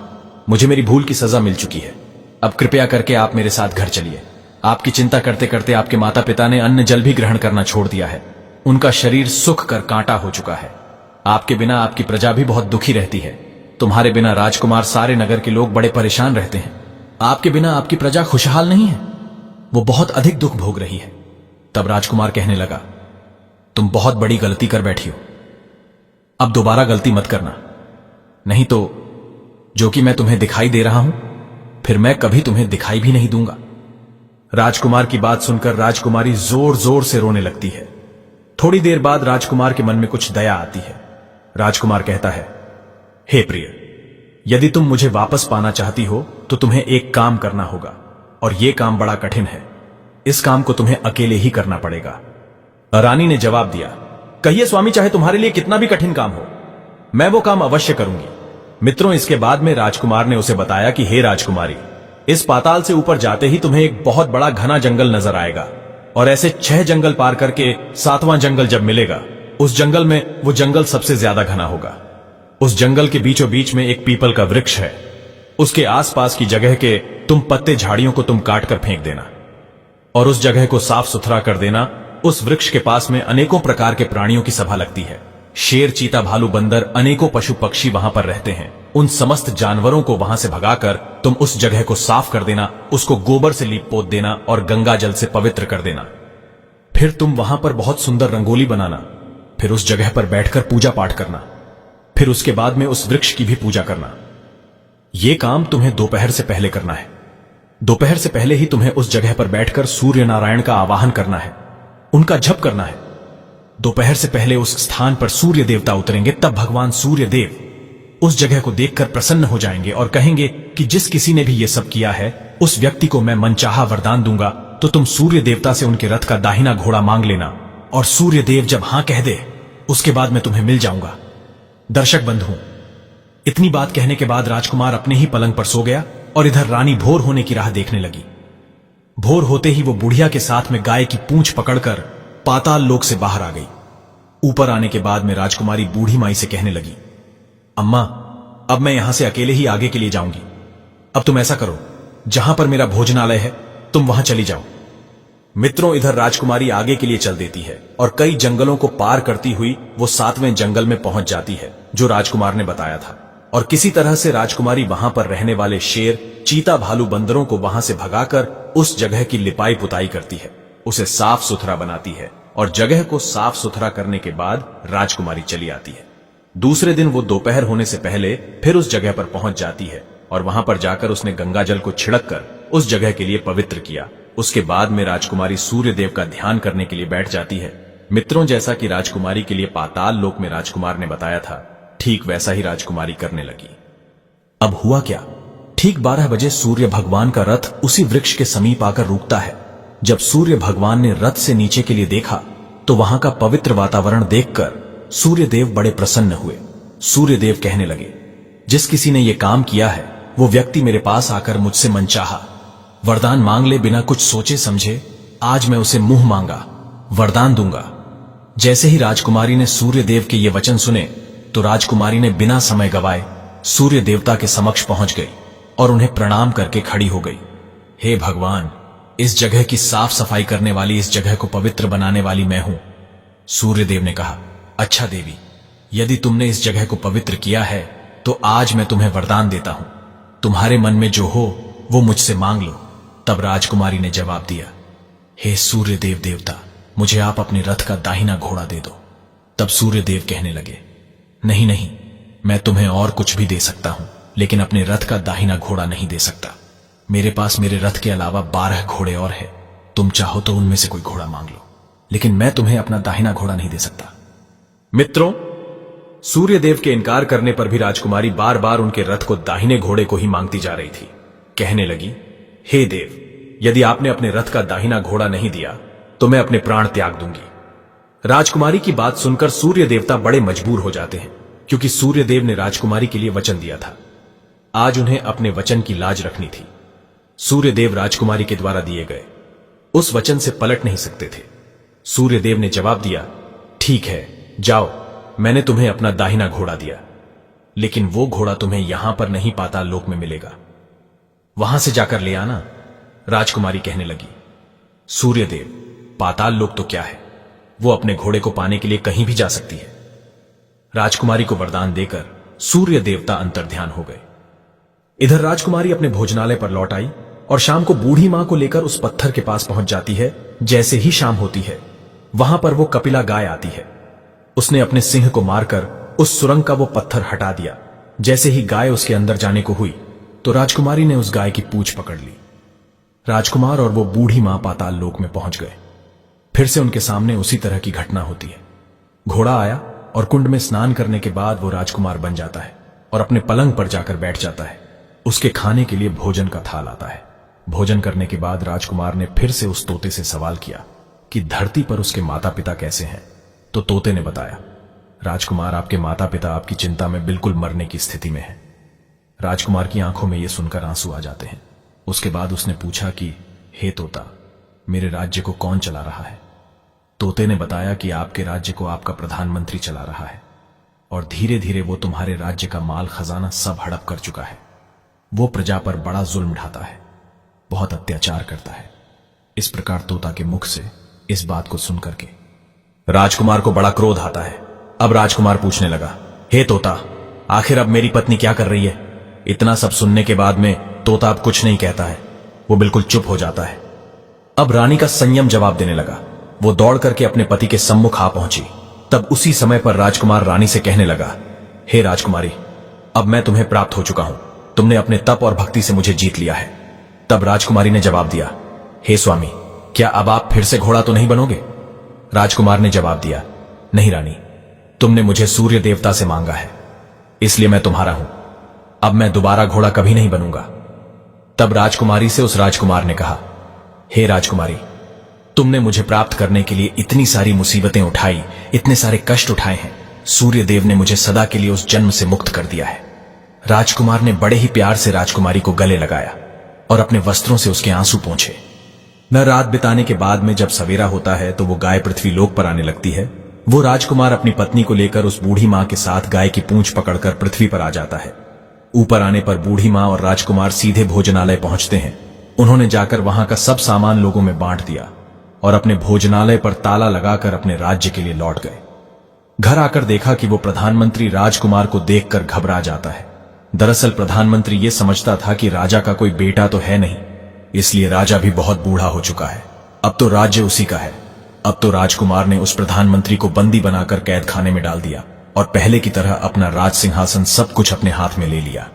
मुझे मेरी भूल की सजा मिल चुकी है। अब कृपया करके आप मेरे साथ घर चलिए। आपकी चिंता करते करते आपके माता पिता ने अन्न जल भी ग्रहण करना छोड़ दिया है। उनका शरीर सूख कर कांटा हो चुका है। आपके बिना आपकी प्रजा भी बहुत दुखी रहती है। तुम्हारे बिना राजकुमार, सारे नगर के लोग बड़े परेशान रहते हैं। आपके बिना आपकी प्रजा खुशहाल नहीं है, वो बहुत अधिक दुख भोग रही है। तब राजकुमार कहने लगा, तुम बहुत बड़ी गलती कर बैठी हो। अब दोबारा गलती मत करना, नहीं तो जो कि मैं तुम्हें दिखाई दे रहा हूं, फिर मैं कभी तुम्हें दिखाई भी नहीं दूंगा। राजकुमार की बात सुनकर राजकुमारी जोर जोर से रोने लगती है। थोड़ी देर बाद राजकुमार के मन में कुछ दया आती है। राजकुमार कहता है, हे प्रिय, यदि तुम मुझे वापस पाना चाहती हो तो तुम्हें एक काम करना होगा और यह काम बड़ा कठिन है। इस काम को तुम्हें अकेले ही करना पड़ेगा। रानी ने जवाब दिया, कहिए स्वामी, चाहे तुम्हारे लिए कितना भी कठिन काम हो, मैं वो काम अवश्य करूंगी। मित्रों, इसके बाद में राजकुमार ने उसे बताया कि हे राजकुमारी, इस पाताल से ऊपर जाते ही तुम्हें एक बहुत बड़ा घना जंगल नजर आएगा और ऐसे 6 जंगल पार करके 7वां जंगल जब मिलेगा, उस जंगल में वो जंगल सबसे ज्यादा घना होगा। उस जंगल के बीचों बीच में एक पीपल का वृक्ष है। उसके आसपास की जगह के तुम पत्ते झाड़ियों को तुम काट कर फेंक देना और उस जगह को साफ सुथरा कर देना। उस वृक्ष के पास में अनेकों प्रकार के प्राणियों की सभा लगती है। शेर, चीता, भालू, बंदर, अनेकों पशु पक्षी वहां पर रहते हैं। उन समस्त जानवरों को वहां से भगाकर तुम उस जगह को साफ कर देना, उसको गोबर से लीप पोत देना और गंगा जल से पवित्र कर देना। फिर तुम वहां पर बहुत सुंदर रंगोली बनाना, फिर उस जगह पर बैठकर पूजा पाठ करना, फिर उसके बाद में उस वृक्ष की भी पूजा करना। यह काम तुम्हें दोपहर से पहले करना है। दोपहर से पहले ही तुम्हें उस जगह पर बैठकर सूर्य नारायण का आवाहन करना है, उनका जप करना है। दोपहर से पहले उस स्थान पर सूर्य देवता उतरेंगे, तब भगवान सूर्य देव उस जगह को देखकर प्रसन्न हो जाएंगे और कहेंगे कि जिस किसी ने भी यह सब किया है उस व्यक्ति को मैं मनचाहा वरदान दूंगा। तो तुम सूर्य देवता से उनके रथ का दाहिना घोड़ा मांग लेना और सूर्य देव जब हां कह दे उसके बाद मैं तुम्हें मिल जाऊंगा। दर्शक बंधुओं, इतनी बात कहने के बाद राजकुमार अपने ही पलंग पर सो गया और इधर रानी भोर होने की राह देखने लगी। भोर होते ही वो बुढ़िया के साथ में गाय की पूंछ पकड़कर पाताल लोक से बाहर आ गई। ऊपर आने के बाद में राजकुमारी बूढ़ी माई से कहने लगी, अम्मा, अब मैं यहां से अकेले ही आगे के लिए जाऊंगी। अब तुम ऐसा करो, जहां पर मेरा भोजनालय है तुम वहां चली जाओ। मित्रों, इधर राजकुमारी आगे के लिए चल देती है और कई जंगलों को पार करती हुई वो 7वें जंगल में पहुंच जाती है जो राजकुमार ने बताया था। और किसी तरह से राजकुमारी वहां पर रहने वाले शेर, चीता, भालू, बंदरों को वहां से भगाकर उस जगह की लिपाई पुताई करती है, उसे साफ सुथरा बनाती है और जगह को साफ सुथरा करने के बाद राजकुमारी चली आती है। दूसरे दिन वो दोपहर होने से पहले फिर उस जगह पर पहुंच जाती है और वहां पर जाकर उसने गंगा जल को छिड़क कर उस जगह के लिए पवित्र किया। उसके बाद में राजकुमारी सूर्य देव का ध्यान करने के लिए बैठ जाती है। मित्रों, जैसा कि राजकुमारी के लिए पाताल लोक में राजकुमार ने बताया था, ठीक वैसा ही राजकुमारी करने लगी। अब हुआ क्या, ठीक 12 बजे सूर्य भगवान का रथ उसी वृक्ष के समीप आकर रुकता है। जब सूर्य भगवान ने रथ से नीचे के लिए देखा तो वहां का पवित्र वातावरण देखकर सूर्य देव बड़े प्रसन्न हुए। सूर्य देव कहने लगे, जिस किसी ने यह काम किया है वो व्यक्ति मेरे पास आकर मुझसे मनचाहा वरदान मांग ले, बिना कुछ सोचे समझे आज मैं उसे मुंह मांगा वरदान दूंगा। जैसे ही राजकुमारी ने सूर्य देव के ये वचन सुने तो राजकुमारी ने बिना समय गवाए सूर्य देवता के समक्ष पहुंच गई और उन्हें प्रणाम करके खड़ी हो गई। हे भगवान, इस जगह की साफ सफाई करने वाली, इस जगह को पवित्र बनाने वाली मैं हूं। सूर्य देव ने कहा, अच्छा देवी, यदि तुमने इस जगह को पवित्र किया है तो आज मैं तुम्हें वरदान देता हूं, तुम्हारे मन में जो हो वो मुझसे मांग लो। तब राजकुमारी ने जवाब दिया, हे सूर्य देव देवता, मुझे आप अपने रथ का दाहिना घोड़ा दे दो। तब सूर्य देव कहने लगे, नहीं नहीं, मैं तुम्हें और कुछ भी दे सकता हूं, लेकिन अपने रथ का दाहिना घोड़ा नहीं दे सकता। मेरे पास मेरे रथ के अलावा 12 घोड़े और हैं, तुम चाहो तो उनमें से कोई घोड़ा मांग लो, लेकिन मैं तुम्हें अपना दाहिना घोड़ा नहीं दे सकता। मित्रों, सूर्यदेव के इनकार करने पर भी राजकुमारी बार बार उनके रथ को दाहिने घोड़े को ही मांगती जा रही थी। कहने लगी, हे देव, यदि आपने अपने रथ का दाहिना घोड़ा नहीं दिया तो मैं अपने प्राण त्याग दूंगी। राजकुमारी की बात सुनकर सूर्य देवता बड़े मजबूर हो जाते हैं, क्योंकि सूर्यदेव ने राजकुमारी के लिए वचन दिया था। आज उन्हें अपने वचन की लाज रखनी थी। सूर्यदेव राजकुमारी के द्वारा दिए गए उस वचन से पलट नहीं सकते थे। सूर्यदेव ने जवाब दिया, ठीक है, जाओ, मैंने तुम्हें अपना दाहिना घोड़ा दिया, लेकिन वो घोड़ा तुम्हें यहां पर नहीं, पाताल लोक में मिलेगा, वहां से जाकर ले आना। राजकुमारी कहने लगी, सूर्यदेव, पाताल लोक तो क्या है, वो अपने घोड़े को पाने के लिए कहीं भी जा सकती है। राजकुमारी को वरदान देकर सूर्य देवता अंतर्ध्यान हो गए। इधर राजकुमारी अपने भोजनालय पर लौट आई और शाम को बूढ़ी मां को लेकर उस पत्थर के पास पहुंच जाती है। जैसे ही शाम होती है, वहां पर वो कपिला गाय आती है। उसने अपने सिंह को मारकर उस सुरंग का वो पत्थर हटा दिया। जैसे ही गाय उसके अंदर जाने को हुई तो राजकुमारी ने उस गाय की पूंछ पकड़ ली। राजकुमार और वो बूढ़ी मां पाताल लोक में पहुंच गए। फिर से उनके सामने उसी तरह की घटना होती है। घोड़ा आया और कुंड में स्नान करने के बाद वो राजकुमार बन जाता है और अपने पलंग पर जाकर बैठ जाता है। उसके खाने के लिए भोजन का थाल आता है। भोजन करने के बाद राजकुमार ने फिर से उस तोते से सवाल किया कि धरती पर उसके माता पिता कैसे हैं। तो तोते ने बताया, राजकुमार, आपके माता पिता आपकी चिंता में बिल्कुल मरने की स्थिति में हैं। राजकुमार की आंखों में यह सुनकर आंसू आ जाते हैं। उसके बाद उसने पूछा कि हे तोता, मेरे राज्य को कौन चला रहा है। तोते ने बताया कि आपके राज्य को आपका प्रधानमंत्री चला रहा है और धीरे धीरे वो तुम्हारे राज्य का माल खजाना सब हड़प कर चुका है। वो प्रजा पर बड़ा जुल्म ढाता है, बहुत अत्याचार करता है। इस प्रकार तोता के मुख से इस बात को सुनकर के राजकुमार को बड़ा क्रोध आता है। अब राजकुमार पूछने लगा, हे तोता, आखिर अब मेरी पत्नी क्या कर रही है। इतना सब सुनने के बाद में तोता अब कुछ नहीं कहता है, वो बिल्कुल चुप हो जाता है। अब रानी का संयम जवाब देने लगा। वो दौड़ करके अपने पति के सम्मुख आ पहुंची। तब उसी समय पर राजकुमार रानी से कहने लगा, हे राजकुमारी, अब मैं तुम्हें प्राप्त हो चुका हूं। तुमने अपने तप और भक्ति से मुझे जीत लिया है। तब राजकुमारी ने जवाब दिया, हे स्वामी, क्या अब आप फिर से घोड़ा तो नहीं बनोगे? राजकुमार ने जवाब दिया, नहीं रानी, तुमने मुझे सूर्य देवता से मांगा है, इसलिए मैं तुम्हारा हूं। अब मैं दोबारा घोड़ा कभी नहीं बनूंगा। तब राजकुमारी से उस राजकुमार ने कहा, हे राजकुमारी, तुमने मुझे प्राप्त करने के लिए इतनी सारी मुसीबतें उठाई, इतने सारे कष्ट उठाए हैं। सूर्य देव ने मुझे सदा के लिए उस जन्म से मुक्त कर दिया है। राजकुमार ने बड़े ही प्यार से राजकुमारी को गले लगाया और अपने वस्त्रों से उसके आंसू पोंछे। न रात बिताने के बाद में जब सवेरा होता है तो वो गाय पृथ्वी लोक पर आने लगती है। वो राजकुमार अपनी पत्नी को लेकर उस बूढ़ी मां के साथ गाय की पूंछ पकड़कर पृथ्वी पर आ जाता है। ऊपर आने पर बूढ़ी मां और राजकुमार सीधे भोजनालय पहुंचते हैं। उन्होंने जाकर वहां का सब सामान लोगों में बांट दिया और अपने भोजनालय पर ताला लगाकर अपने राज्य के लिए लौट गए। घर आकर देखा कि वो प्रधानमंत्री राजकुमार को देखकर घबरा जाता है। दरअसल प्रधानमंत्री ये समझता था कि राजा का कोई बेटा तो है नहीं, इसलिए राजा भी बहुत बूढ़ा हो चुका है। अब तो राज्य उसी का है। अब तो राजकुमार ने उस प्रधानमंत्री को बंदी बनाकर कैद खाने में डाल दिया और पहले की तरह अपना राज सिंहासन सब कुछ अपने हाथ में ले लिया।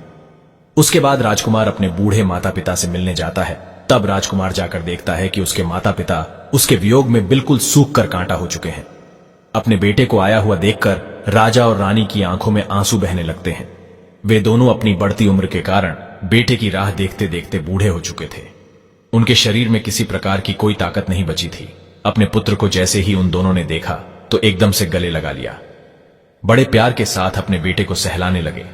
उसके बाद राजकुमार अपने बूढ़े माता पिता से मिलने जाता है। तब राजकुमार जाकर देखता है कि उसके माता पिता उसके वियोग में बिल्कुल सूख कर कांटा हो चुके हैं। अपने बेटे को आया हुआ देखकर राजा और रानी की आंखों में आंसू बहने लगते हैं। वे दोनों अपनी बढ़ती उम्र के कारण बेटे की राह देखते देखते बूढ़े हो चुके थे। उनके शरीर में किसी प्रकार की कोई ताकत नहीं बची थी। अपने पुत्र को जैसे ही उन दोनों ने देखा तो एकदम से गले लगा लिया। बड़े प्यार के साथ अपने बेटे को सहलाने लगे।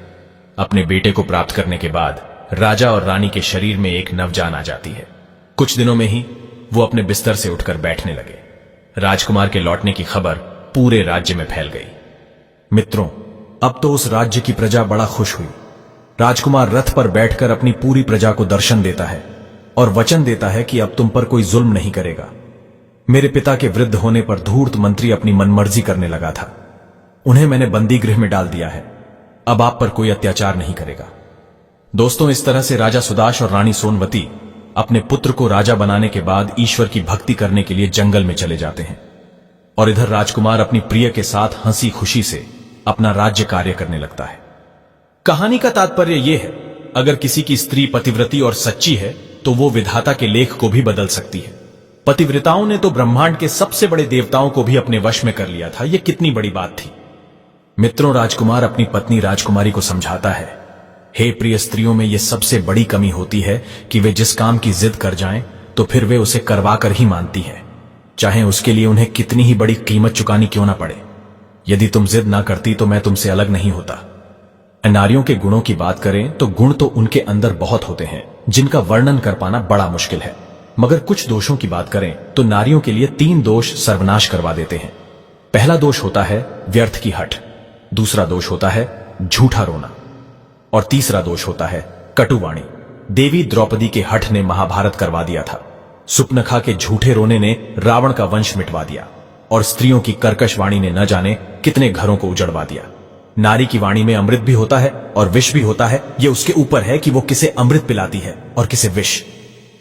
अपने बेटे को प्राप्त करने के बाद राजा और रानी के शरीर में एक नवजान आ जाती है। कुछ दिनों में ही वो अपने बिस्तर से उठकर बैठने लगे। राजकुमार के लौटने की खबर पूरे राज्य में फैल गई। मित्रों, अब तो उस राज्य की प्रजा बड़ा खुश हुई। राजकुमार रथ पर बैठकर अपनी पूरी प्रजा को दर्शन देता है और वचन देता है कि अब तुम पर कोई जुल्म नहीं करेगा। मेरे पिता के वृद्ध होने पर धूर्त मंत्री अपनी मनमर्जी करने लगा था। उन्हें मैंने बंदी गृह में डाल दिया है। अब आप पर कोई अत्याचार नहीं करेगा। दोस्तों, इस तरह से राजा सुदाश और रानी सोनवती अपने पुत्र को राजा बनाने के बाद ईश्वर की भक्ति करने के लिए जंगल में चले जाते हैं और इधर राजकुमार अपनी प्रिय के साथ हंसी खुशी से अपना राज्य कार्य करने लगता है। कहानी का तात्पर्य यह है, अगर किसी की स्त्री पतिव्रती और सच्ची है तो वो विधाता के लेख को भी बदल सकती है। पतिव्रताओं ने तो ब्रह्मांड के सबसे बड़े देवताओं को भी अपने वश में कर लिया था। यह कितनी बड़ी बात थी। मित्रों, राजकुमार अपनी पत्नी राजकुमारी को समझाता है, हे प्रिय स्त्रियों में यह सबसे बड़ी कमी होती है कि वे जिस काम की जिद कर जाएं तो फिर वे उसे करवा कर ही मानती है, चाहे उसके लिए उन्हें कितनी ही बड़ी कीमत चुकानी क्यों ना पड़े। यदि तुम जिद ना करती तो मैं तुमसे अलग नहीं होता। नारियों के गुणों की बात करें तो गुण तो उनके अंदर बहुत होते हैं जिनका वर्णन कर पाना बड़ा मुश्किल है। मगर कुछ दोषों की बात करें तो नारियों के लिए 3 दोष सर्वनाश करवा देते हैं। पहला दोष होता है व्यर्थ की हठ, दूसरा दोष होता है झूठा रोना और तीसरा दोष होता है कटुवाणी। देवी द्रौपदी के हठ ने महाभारत करवा दिया था। सुपनखा के झूठे रोने ने रावण का वंश मिटवा दिया और स्त्रियों की कर्कश वाणी ने न जाने कितने घरों को उजड़वा दिया। नारी की वाणी में अमृत भी होता है और विष भी होता है। यह उसके ऊपर है कि वो किसे अमृत पिलाती है और किसे विष।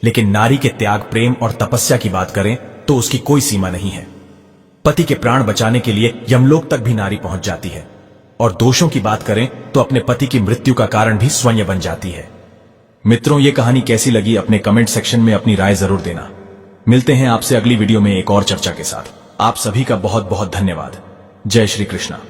लेकिन नारी के त्याग, प्रेम और तपस्या की बात करें तो उसकी कोई सीमा नहीं है। पति के प्राण बचाने के लिए यमलोक तक भी नारी पहुंच जाती है और दोषों की बात करें तो अपने पति की मृत्यु का कारण भी स्वयं बन जाती है। मित्रों, ये कहानी कैसी लगी अपने कमेंट सेक्शन में अपनी राय जरूर देना। मिलते हैं आपसे अगली वीडियो में एक और चर्चा के साथ। आप सभी का बहुत बहुत धन्यवाद। जय श्री कृष्णा।